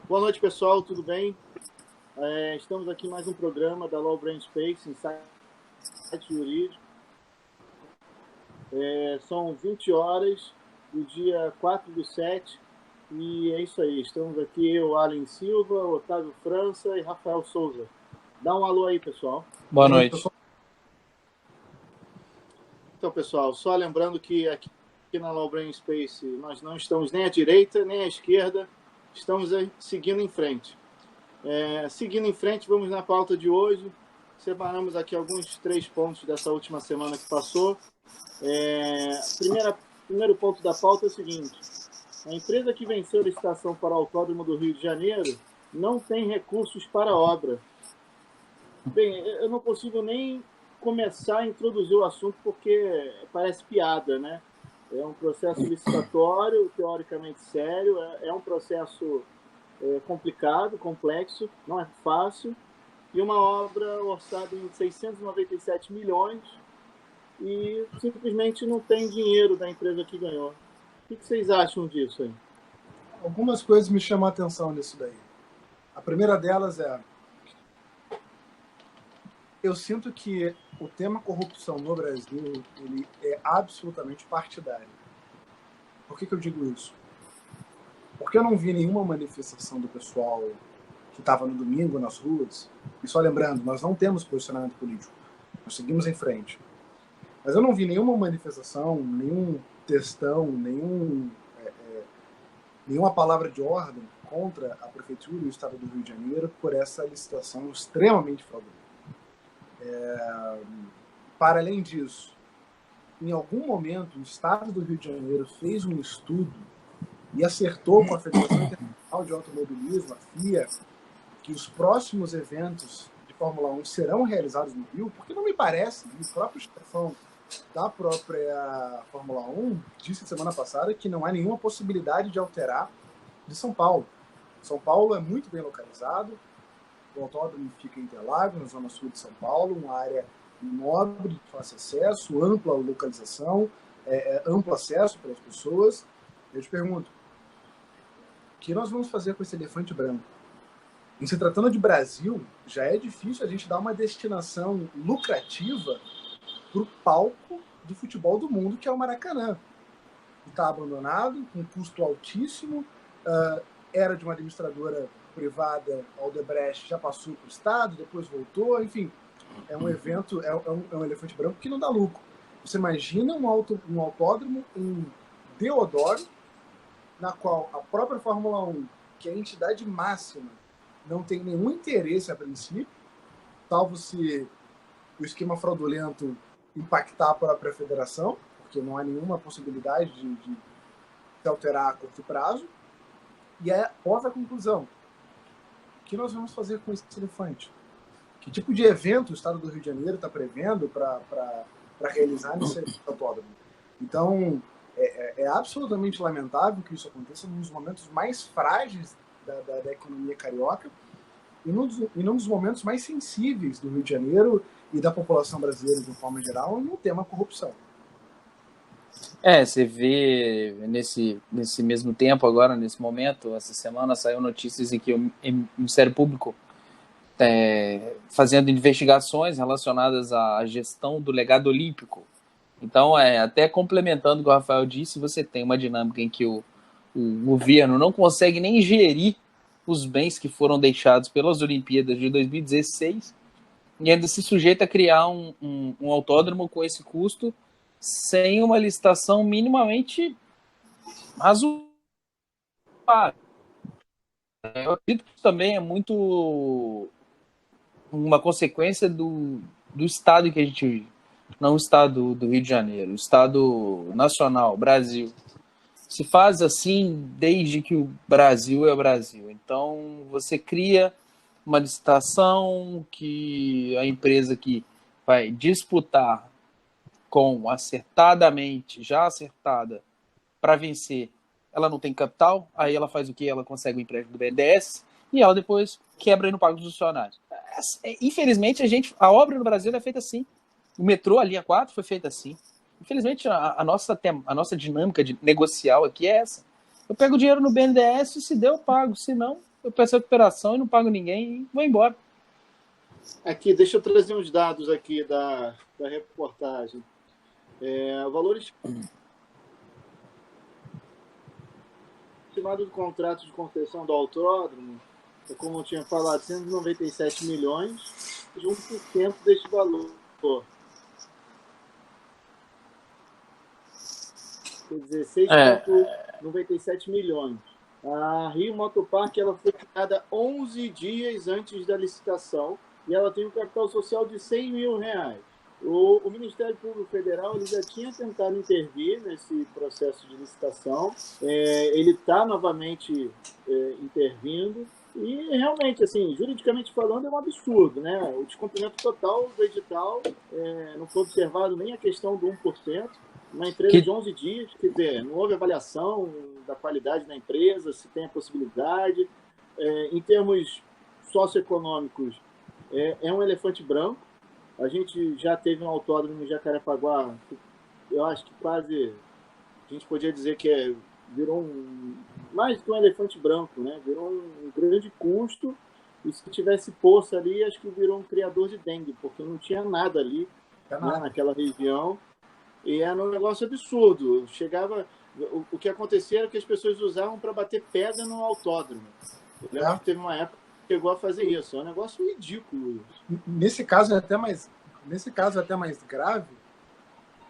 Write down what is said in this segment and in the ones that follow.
Boa noite, pessoal, tudo bem? Estamos aqui em mais um programa da Law Brain Space, Insight Jurídico. São 20 horas do dia 4/7 e é isso aí. Estamos aqui, eu, Alan Silva, Otávio França e Rafael Souza. Dá um alô aí, pessoal. Boa noite. Então, pessoal, só lembrando que aqui na Law Brain Space nós não estamos nem à direita nem à esquerda, estamos seguindo em frente. Seguindo em frente, vamos na pauta de hoje. Separamos aqui alguns 3 pontos dessa última semana que passou. Primeiro ponto da pauta é o seguinte: a empresa que venceu a licitação para o Autódromo do Rio de Janeiro não tem recursos para a obra. Bem, eu não consigo nem começar a introduzir o assunto porque parece piada, né? É um processo licitatório, teoricamente sério, é um processo complicado, complexo, não é fácil, e uma obra orçada em 697 milhões e simplesmente não tem dinheiro da empresa que ganhou. O que vocês acham disso aí? Algumas coisas me chamam a atenção nisso daí. A primeira delas é: eu sinto que o tema corrupção no Brasil ele é absolutamente partidário. Por que eu digo isso? Porque eu não vi nenhuma manifestação do pessoal que estava no domingo nas ruas. E só lembrando, nós não temos posicionamento político. Nós seguimos em frente. Mas eu não vi nenhuma manifestação, nenhum textão, nenhuma palavra de ordem contra a Prefeitura e o Estado do Rio de Janeiro por essa licitação extremamente fraudulenta. Para além disso, em algum momento, o Estado do Rio de Janeiro fez um estudo e acertou com a Federação Internacional de Automobilismo, a FIA, que os próximos eventos de Fórmula 1 serão realizados no Rio, porque não me parece, e o próprio chefão da própria Fórmula 1 disse semana passada que não há nenhuma possibilidade de alterar de São Paulo. São Paulo é muito bem localizado, o autódromo fica em Interlagos, na zona sul de São Paulo, uma área nobre, de fácil acesso, ampla localização, amplo acesso para as pessoas. Eu te pergunto, o que nós vamos fazer com esse elefante branco? Em se tratando de Brasil, já é difícil a gente dar uma destinação lucrativa para o palco de futebol do mundo, que é o Maracanã. Está abandonado, com um custo altíssimo, era de uma administradora privada, a Odebrecht, já passou para o Estado, depois voltou, enfim, é um evento, é um elefante branco que não dá lucro. Você imagina um autódromo em Deodoro, na qual a própria Fórmula 1, que é a entidade máxima, não tem nenhum interesse a princípio, salvo se o esquema fraudulento impactar a própria federação, porque não há nenhuma possibilidade de se alterar a curto prazo. E após a conclusão, o que nós vamos fazer com esse elefante? Que tipo de evento o Estado do Rio de Janeiro está prevendo para realizar nesse autódromo? Então, é absolutamente lamentável que isso aconteça nos momentos mais frágeis da economia carioca e num dos momentos mais sensíveis do Rio de Janeiro e da população brasileira de uma forma geral no tema corrupção. Você vê nesse mesmo tempo agora, nesse momento, essa semana saiu notícias em que o Ministério Público fazendo investigações relacionadas à gestão do legado olímpico. Então, até complementando o que o Rafael disse, você tem uma dinâmica em que o governo não consegue nem gerir os bens que foram deixados pelas Olimpíadas de 2016 e ainda se sujeita a criar um autódromo com esse custo sem uma licitação minimamente razoável. Eu acredito que isso também é muito uma consequência do estado em que a gente vive. Não o estado do Rio de Janeiro, o estado nacional, Brasil. Se faz assim desde que o Brasil é o Brasil. Então, você cria uma licitação que a empresa que vai disputar com acertadamente, já acertada, para vencer, ela não tem capital, aí ela faz o quê? Ela consegue o empréstimo do BNDES e ela depois quebra e não paga os funcionários. Infelizmente, a obra no Brasil é feita assim. O metrô, a linha 4, foi feita assim. Infelizmente, a nossa dinâmica negocial aqui é essa. Eu pego o dinheiro no BNDES e se der, eu pago. Se não, eu peço recuperação e não pago ninguém e vou embora. Aqui, deixa eu trazer uns dados aqui da reportagem. O valor estimado do contrato de concessão do autódromo, como eu tinha falado, 197 milhões, de 1% deste valor. Quer dizer, 6,97 milhões. A Rio Motopark ela foi criada 11 dias antes da licitação e ela tem um capital social de R$100 mil. O Ministério Público Federal ele já tinha tentado intervir nesse processo de licitação, ele está novamente intervindo e realmente, assim, juridicamente falando, é um absurdo, né? O descumprimento total do edital, não foi observado nem a questão do 1%, uma empresa de 11 dias, quer dizer, não houve avaliação da qualidade da empresa, se tem a possibilidade. Em termos socioeconômicos, é um elefante branco. A gente já teve um autódromo em Jacarepaguá, eu acho que quase, a gente podia dizer que virou mais que um elefante branco, né? Virou um grande custo, e se tivesse poço ali, acho que virou um criador de dengue, porque não tinha nada ali, né, naquela região, e era um negócio absurdo. O que acontecia era que as pessoas usavam para bater pedra no autódromo. Eu lembro que teve uma época chegou a fazer isso. É um negócio ridículo isso. Nesse caso é até mais grave,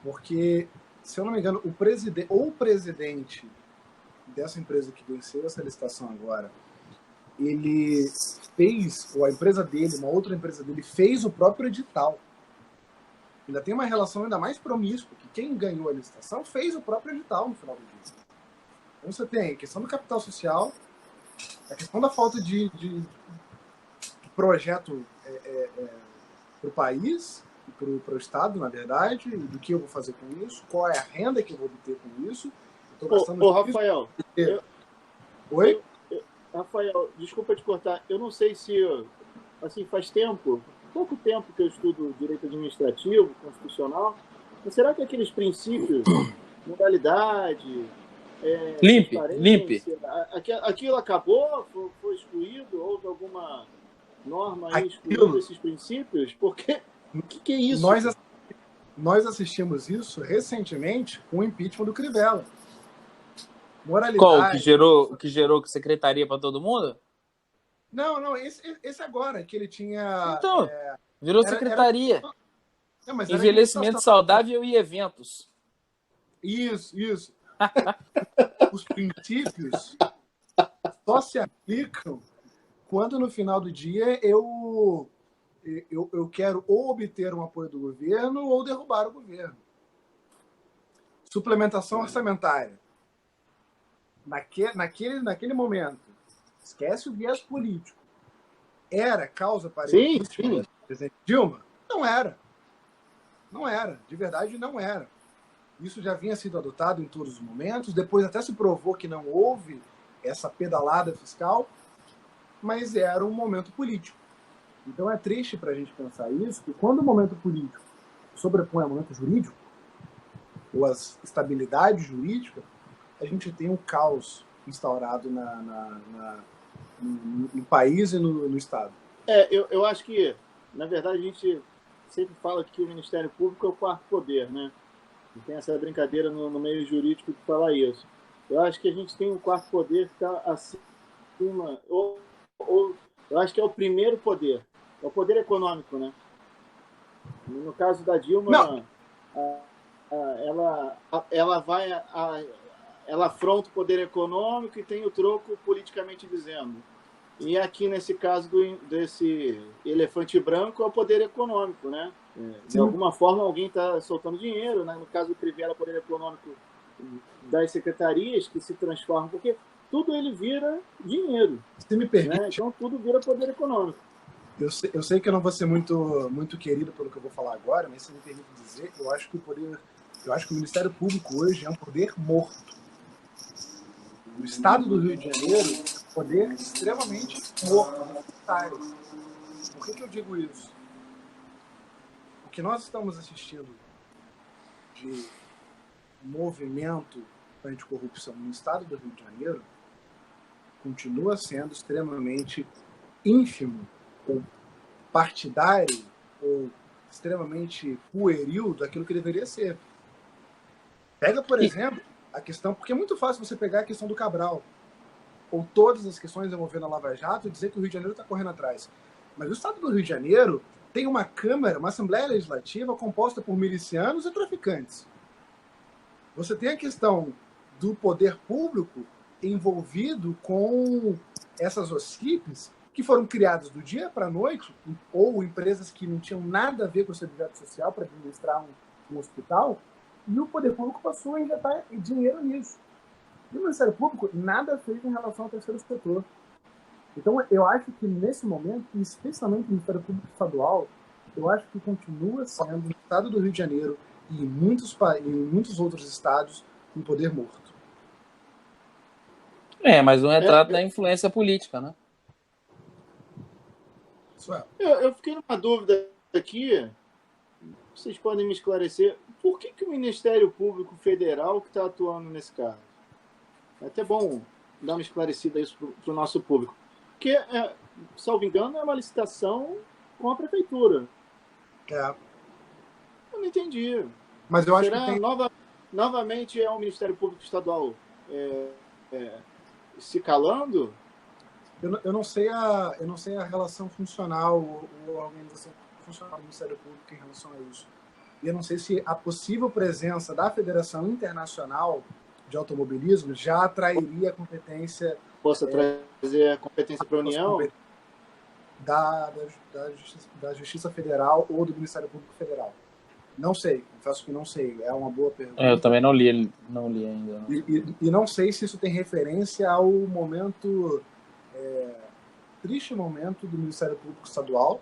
porque, se eu não me engano, o presidente dessa empresa que venceu essa licitação agora, ele fez, ou a empresa dele, uma outra empresa dele, fez o próprio edital. Ainda tem uma relação ainda mais promíscua, que quem ganhou a licitação fez o próprio edital no final do dia. Então você tem a questão do capital social, a questão da falta de projeto para o país, para o Estado, na verdade, do que eu vou fazer com isso, qual é a renda que eu vou obter com isso. Rafael, Oi? Rafael, desculpa te cortar, eu não sei se, assim, faz pouco tempo que eu estudo direito administrativo, constitucional, mas será que aqueles princípios, moralidade, limpe. Aquilo acabou? Foi excluído? Houve alguma norma aí excluindo esses princípios? Porque o que é isso? Nós assistimos isso recentemente com o impeachment do Crivella. Moralidade. Qual? O que gerou secretaria para todo mundo? Não, esse agora, que ele tinha... Então, virou secretaria. Mas envelhecimento saudável e eventos. Isso. Os princípios só se aplicam quando no final do dia eu quero ou obter um apoio do governo ou derrubar o governo. Suplementação orçamentária. Naquele momento, esquece o viés político. Era causa para sim. o presidente Dilma? Não era. De verdade, não era. Isso já vinha sido adotado em todos os momentos. Depois até se provou que não houve essa pedalada fiscal, mas era um momento político. Então é triste para a gente pensar isso, que quando o momento político sobrepõe ao momento jurídico, ou as estabilidades jurídicas, a gente tem um caos instaurado no país e no Estado. Eu acho que, na verdade, a gente sempre fala que o Ministério Público é o quarto poder, né? E tem essa brincadeira no meio jurídico de falar isso. Eu acho que a gente tem um quarto poder que está acima, ou eu acho que é o primeiro poder, é o poder econômico, né? No caso da Dilma, ela afronta o poder econômico e tem o troco politicamente dizendo. E aqui, nesse caso desse elefante branco, é o poder econômico, né? De alguma forma, alguém está soltando dinheiro, né? No caso do Crivella, o poder econômico das secretarias que se transformam, porque tudo ele vira dinheiro. Se me permite. Né? Então, tudo vira poder econômico. Eu sei que eu não vou ser muito querido pelo que eu vou falar agora, mas se me permite dizer, eu acho que o Ministério Público hoje é um poder morto. O Estado do Rio de Janeiro é um poder extremamente morto. Por que eu digo isso? O que nós estamos assistindo de movimento anticorrupção no Estado do Rio de Janeiro continua sendo extremamente ínfimo, ou partidário, ou extremamente pueril daquilo que deveria ser. Pega, por exemplo, a questão, porque é muito fácil você pegar a questão do Cabral, ou todas as questões envolvendo a Lava Jato, e dizer que o Rio de Janeiro está correndo atrás. Mas o Estado do Rio de Janeiro tem uma Câmara, uma Assembleia Legislativa composta por milicianos e traficantes. Você tem a questão do poder público envolvido com essas OSCIPs que foram criadas do dia para a noite, ou empresas que não tinham nada a ver com esse objeto social para administrar um hospital, e o poder público passou a injetar dinheiro nisso. E o Ministério Público nada fez em relação ao terceiro setor. Então, eu acho que nesse momento, especialmente o Ministério Público Estadual, eu acho que continua sendo, no estado do Rio de Janeiro e em muitos outros estados, um poder morto. Mas um retrato da influência política, né? Isso é. Eu fiquei numa dúvida aqui, vocês podem me esclarecer, por que o Ministério Público Federal que está atuando nesse caso? É até bom dar uma esclarecida isso para o nosso público. Porque, salvo engano, é uma licitação com a prefeitura. Eu não entendi. Mas eu acho Será que tem... novamente é o Ministério Público Estadual se calando? Eu não sei a relação funcional ou a organização funcional do Ministério Público em relação a isso. E eu não sei se a possível presença da Federação Internacional de Automobilismo já atrairia a competência... Possa trazer a competência para a União? Da Justiça Federal ou do Ministério Público Federal. Não sei, confesso que não sei. É uma boa pergunta. Eu também não li ainda. Não. E não sei se isso tem referência ao momento, triste momento do Ministério Público Estadual.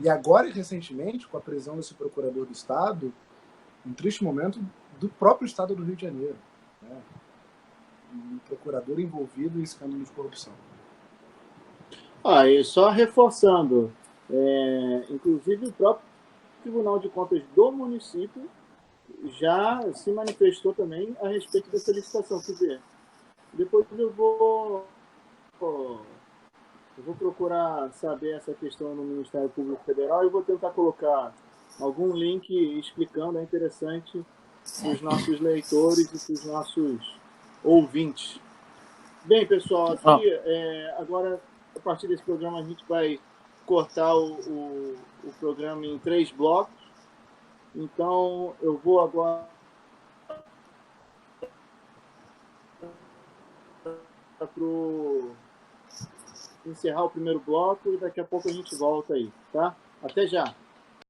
E agora, recentemente, com a prisão desse procurador do Estado, um triste momento do próprio Estado do Rio de Janeiro. Né? Um procurador envolvido em escândalo de corrupção. E só reforçando, inclusive o próprio Tribunal de Contas do município já se manifestou também a respeito dessa licitação. Quer dizer, depois eu vou procurar saber essa questão no Ministério Público Federal e vou tentar colocar algum link explicando, é interessante para os nossos leitores e para os nossos ouvintes. Bem, pessoal, aqui, agora, a partir desse programa, a gente vai cortar o programa em 3 blocos. Então, eu vou agora encerrar o primeiro bloco e daqui a pouco a gente volta aí, tá? Até já!